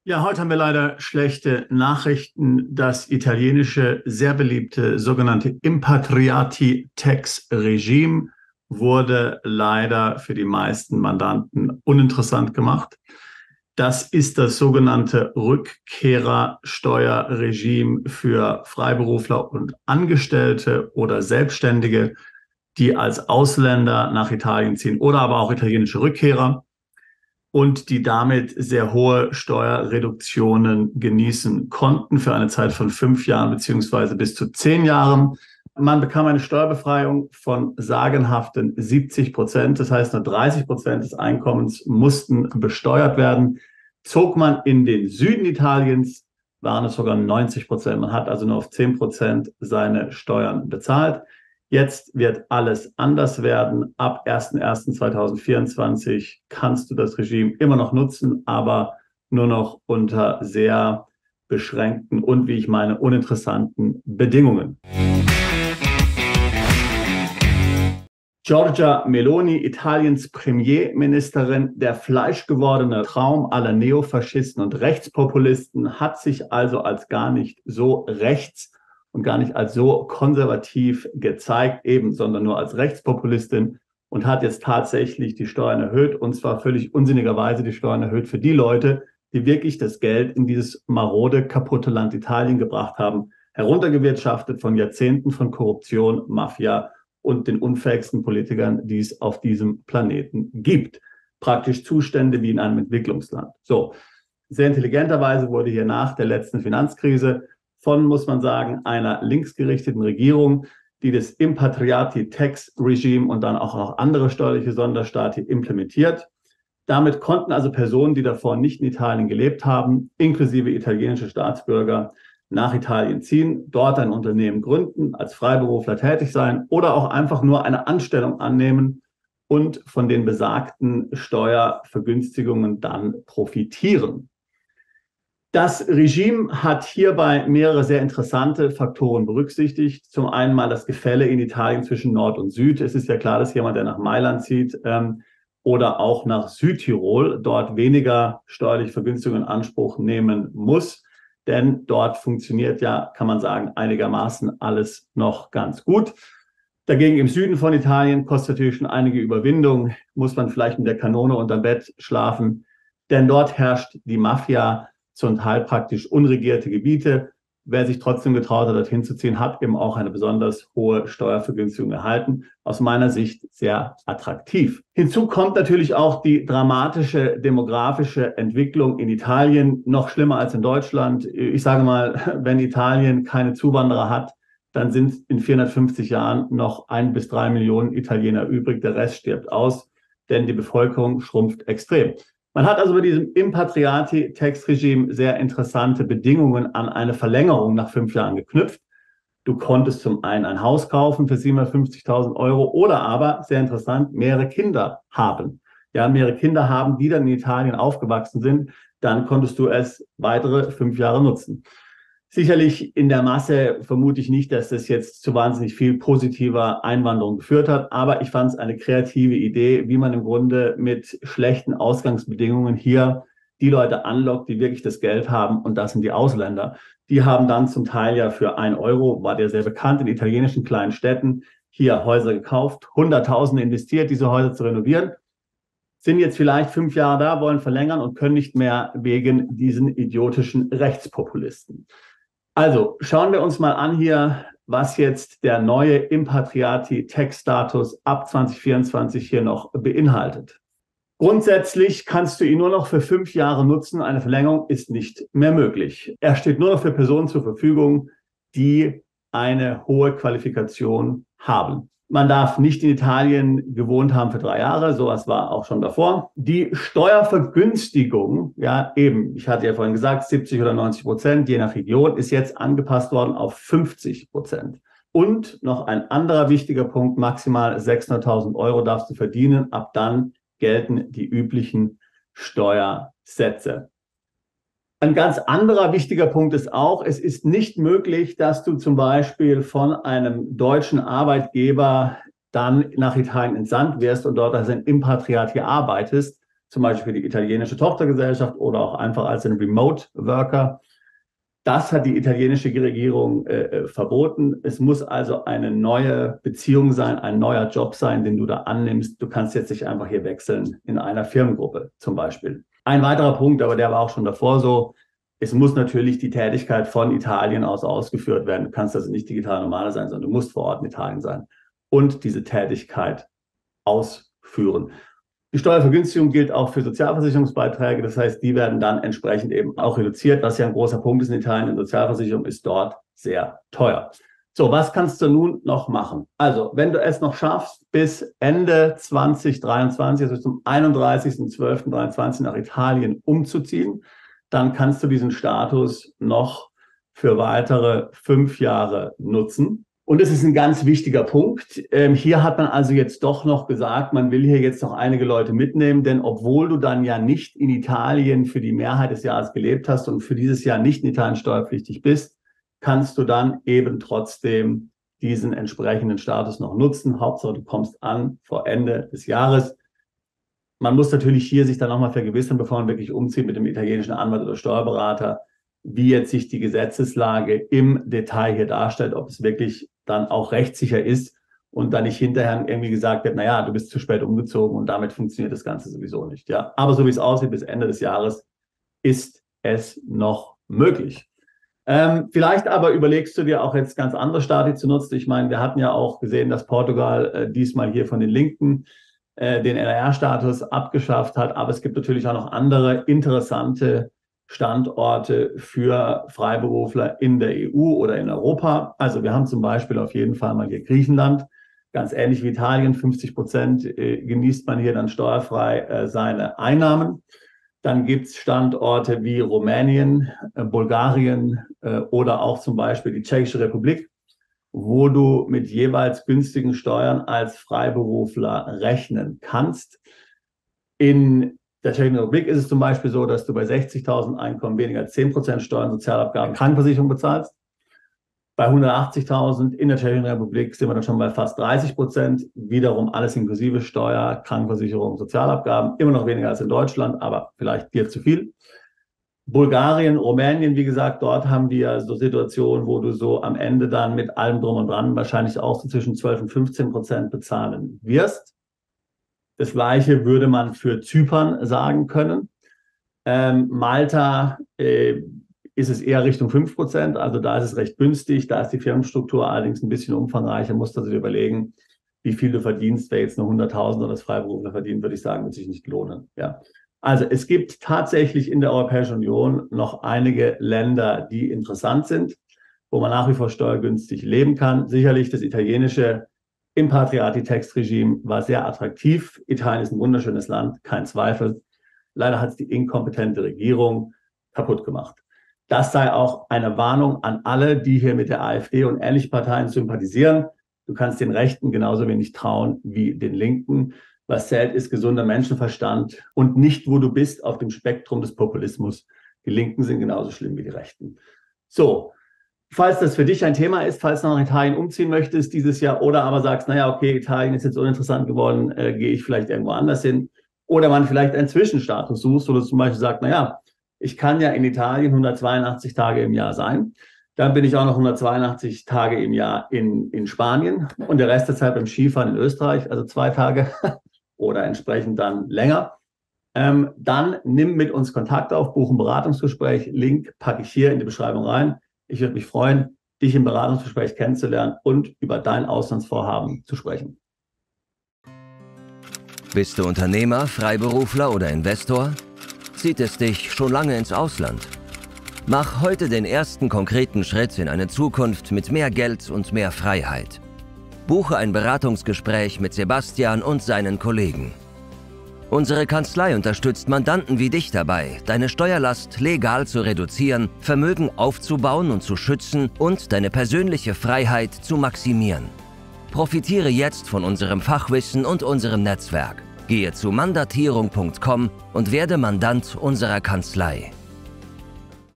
Ja, heute haben wir leider schlechte Nachrichten. Das italienische, sehr beliebte sogenannte Impatriati-Tax-Regime wurde leider für die meisten Mandanten uninteressant gemacht. Das ist das sogenannte Rückkehrersteuerregime für Freiberufler und Angestellte oder Selbstständige, die als Ausländer nach Italien ziehen oder aber auch italienische Rückkehrer und die damit sehr hohe Steuerreduktionen genießen konnten für eine Zeit von 5 Jahren beziehungsweise bis zu 10 Jahren. Man bekam eine Steuerbefreiung von sagenhaften 70%. Das heißt, nur 30% des Einkommens mussten besteuert werden. Zog man in den Süden Italiens, waren es sogar 90%. Man hat also nur auf 10% seine Steuern bezahlt. Jetzt wird alles anders werden. Ab 1.1.2024 kannst du das Regime immer noch nutzen, aber nur noch unter sehr beschränkten und, wie ich meine, uninteressanten Bedingungen. Giorgia Meloni, Italiens Premierministerin, der fleischgewordene Traum aller Neofaschisten und Rechtspopulisten, hat sich also als gar nicht so rechts und gar nicht als so konservativ gezeigt, eben, sondern nur als Rechtspopulistin und hat jetzt tatsächlich die Steuern erhöht, und zwar völlig unsinnigerweise die Steuern erhöht für die Leute, die wirklich das Geld in dieses marode, kaputte Land Italien gebracht haben, heruntergewirtschaftet von Jahrzehnten von Korruption, Mafia und den unfähigsten Politikern, die es auf diesem Planeten gibt. Praktisch Zustände wie in einem Entwicklungsland. So, sehr intelligenterweise wurde hier nach der letzten Finanzkrise von, muss man sagen, einer linksgerichteten Regierung, die das Impatriati-Tax-Regime und dann auch noch andere steuerliche Sonderstaate implementiert. Damit konnten also Personen, die davor nicht in Italien gelebt haben, inklusive italienische Staatsbürger, nach Italien ziehen, dort ein Unternehmen gründen, als Freiberufler tätig sein oder auch einfach nur eine Anstellung annehmen und von den besagten Steuervergünstigungen dann profitieren. Das Regime hat hierbei mehrere sehr interessante Faktoren berücksichtigt. Zum einen mal das Gefälle in Italien zwischen Nord und Süd. Es ist ja klar, dass jemand, der nach Mailand zieht oder auch nach Südtirol, dort weniger steuerliche Vergünstigungen in Anspruch nehmen muss. Denn dort funktioniert ja, kann man sagen, einigermaßen alles noch ganz gut. Dagegen im Süden von Italien kostet natürlich schon einige Überwindung, muss man vielleicht mit der Kanone unterm Bett schlafen, denn dort herrscht die Mafia, zum Teil praktisch unregierte Gebiete. Wer sich trotzdem getraut hat, dorthin zu ziehen, hat eben auch eine besonders hohe Steuervergünstigung erhalten. Aus meiner Sicht sehr attraktiv. Hinzu kommt natürlich auch die dramatische demografische Entwicklung in Italien, noch schlimmer als in Deutschland. Ich sage mal, wenn Italien keine Zuwanderer hat, dann sind in 450 Jahren noch 1 bis 3 Millionen Italiener übrig. Der Rest stirbt aus, denn die Bevölkerung schrumpft extrem. Man hat also bei diesem Impatriati-Tax-Regime sehr interessante Bedingungen an eine Verlängerung nach 5 Jahren geknüpft. Du konntest zum einen ein Haus kaufen für 750.000 Euro oder aber, sehr interessant, mehrere Kinder haben. Ja, mehrere Kinder haben, die dann in Italien aufgewachsen sind. Dann konntest du es weitere 5 Jahre nutzen. Sicherlich in der Masse vermute ich nicht, dass das jetzt zu wahnsinnig viel positiver Einwanderung geführt hat, aber ich fand es eine kreative Idee, wie man im Grunde mit schlechten Ausgangsbedingungen hier die Leute anlockt, die wirklich das Geld haben, und das sind die Ausländer. Die haben dann zum Teil ja für 1 Euro, war der sehr bekannt in italienischen kleinen Städten, hier Häuser gekauft, Hunderttausende investiert, diese Häuser zu renovieren, sind jetzt vielleicht 5 Jahre da, wollen verlängern und können nicht mehr wegen diesen idiotischen Rechtspopulisten. Also schauen wir uns mal an hier, was jetzt der neue Impatriati-Tax-Status ab 2024 hier noch beinhaltet. Grundsätzlich kannst du ihn nur noch für 5 Jahre nutzen. Eine Verlängerung ist nicht mehr möglich. Er steht nur noch für Personen zur Verfügung, die eine hohe Qualifikation haben. Man darf nicht in Italien gewohnt haben für 3 Jahre, sowas war auch schon davor. Die Steuervergünstigung, ja eben, ich hatte ja vorhin gesagt, 70 oder 90%, je nach Region, ist jetzt angepasst worden auf 50%. Und noch ein anderer wichtiger Punkt, maximal 600.000 Euro darfst du verdienen, ab dann gelten die üblichen Steuersätze. Ein ganz anderer wichtiger Punkt ist auch, es ist nicht möglich, dass du zum Beispiel von einem deutschen Arbeitgeber dann nach Italien entsandt wirst und dort als ein Impatriat hier arbeitest, zum Beispiel für die italienische Tochtergesellschaft oder auch einfach als ein Remote Worker. Das hat die italienische Regierung verboten. Es muss also eine neue Beziehung sein, ein neuer Job sein, den du da annimmst. Du kannst jetzt nicht einfach hier wechseln in einer Firmengruppe zum Beispiel. Ein weiterer Punkt, aber der war auch schon davor so, es muss natürlich die Tätigkeit von Italien aus ausgeführt werden. Du kannst also nicht digital Nomade sein, sondern du musst vor Ort in Italien sein und diese Tätigkeit ausführen. Die Steuervergünstigung gilt auch für Sozialversicherungsbeiträge. Das heißt, die werden dann entsprechend eben auch reduziert, was ja ein großer Punkt ist in Italien. Die Sozialversicherung ist dort sehr teuer. So, was kannst du nun noch machen? Also, wenn du es noch schaffst, bis Ende 2023, also zum 31.12.2023 nach Italien umzuziehen, dann kannst du diesen Status noch für weitere 5 Jahre nutzen. Und es ist ein ganz wichtiger Punkt. Hier hat man also jetzt doch noch gesagt, man will hier jetzt noch einige Leute mitnehmen, denn obwohl du dann ja nicht in Italien für die Mehrheit des Jahres gelebt hast und für dieses Jahr nicht in Italien steuerpflichtig bist, kannst du dann eben trotzdem diesen entsprechenden Status noch nutzen. Hauptsache, du kommst an vor Ende des Jahres. Man muss natürlich hier sich dann nochmal vergewissern, bevor man wirklich umzieht mit dem italienischen Anwalt oder Steuerberater, wie jetzt sich die Gesetzeslage im Detail hier darstellt, ob es wirklich dann auch rechtssicher ist und dann nicht hinterher irgendwie gesagt wird, naja, du bist zu spät umgezogen und damit funktioniert das Ganze sowieso nicht. Ja, aber so wie es aussieht, bis Ende des Jahres ist es noch möglich. Vielleicht aber überlegst du dir auch jetzt ganz andere Stati zu nutzen. Ich meine, wir hatten ja auch gesehen, dass Portugal diesmal hier von den Linken den NRR-Status abgeschafft hat, aber es gibt natürlich auch noch andere interessante Standorte für Freiberufler in der EU oder in Europa. Also wir haben zum Beispiel auf jeden Fall mal hier Griechenland, ganz ähnlich wie Italien, 50% genießt man hier dann steuerfrei seine Einnahmen. Dann gibt es Standorte wie Rumänien, Bulgarien oder auch zum Beispiel die Tschechische Republik, wo du mit jeweils günstigen Steuern als Freiberufler rechnen kannst. In der Tschechischen Republik ist es zum Beispiel so, dass du bei 60.000 Einkommen weniger als 10% Steuern, Sozialabgaben, Krankenversicherung bezahlst. Bei 180.000 in der Tschechischen Republik sind wir dann schon bei fast 30%. Wiederum alles inklusive Steuer, Krankenversicherung, Sozialabgaben. Immer noch weniger als in Deutschland, aber vielleicht dir zu viel. Bulgarien, Rumänien, wie gesagt, dort haben wir so Situationen, wo du so am Ende dann mit allem drum und dran wahrscheinlich auch so zwischen 12 und 15% bezahlen wirst. Das Gleiche würde man für Zypern sagen können. Malta ist es eher Richtung 5%, also da ist es recht günstig. Da ist die Firmenstruktur allerdings ein bisschen umfangreicher. Musst also dir überlegen, wie viel du verdienst. Wer jetzt nur 100.000 oder das Freiberufler verdient, würde ich sagen, wird sich nicht lohnen. Ja. Also es gibt tatsächlich in der Europäischen Union noch einige Länder, die interessant sind, wo man nach wie vor steuergünstig leben kann. Sicherlich das italienische Impatriati-Tax-Regime war sehr attraktiv. Italien ist ein wunderschönes Land, kein Zweifel. Leider hat es die inkompetente Regierung kaputt gemacht. Das sei auch eine Warnung an alle, die hier mit der AfD und ähnlichen Parteien sympathisieren. Du kannst den Rechten genauso wenig trauen wie den Linken. Was zählt, ist gesunder Menschenverstand und nicht, wo du bist auf dem Spektrum des Populismus. Die Linken sind genauso schlimm wie die Rechten. So, falls das für dich ein Thema ist, falls du nach Italien umziehen möchtest dieses Jahr oder aber sagst, naja, okay, Italien ist jetzt uninteressant geworden, gehe ich vielleicht irgendwo anders hin. Oder man vielleicht einen Zwischenstatus suchst, wo du zum Beispiel sagst, naja, ich kann ja in Italien 182 Tage im Jahr sein. Dann bin ich auch noch 182 Tage im Jahr in Spanien und der Rest der Zeit beim Skifahren in Österreich, also 2 Tage oder entsprechend dann länger. Dann nimm mit uns Kontakt auf, buch ein Beratungsgespräch. Link packe ich hier in die Beschreibung rein. Ich würde mich freuen, dich im Beratungsgespräch kennenzulernen und über dein Auslandsvorhaben zu sprechen. Bist du Unternehmer, Freiberufler oder Investor? Zieht es dich schon lange ins Ausland? Mach heute den ersten konkreten Schritt in eine Zukunft mit mehr Geld und mehr Freiheit. Buche ein Beratungsgespräch mit Sebastian und seinen Kollegen. Unsere Kanzlei unterstützt Mandanten wie dich dabei, deine Steuerlast legal zu reduzieren, Vermögen aufzubauen und zu schützen und deine persönliche Freiheit zu maximieren. Profitiere jetzt von unserem Fachwissen und unserem Netzwerk. Gehe zu mandatierung.com und werde Mandant unserer Kanzlei.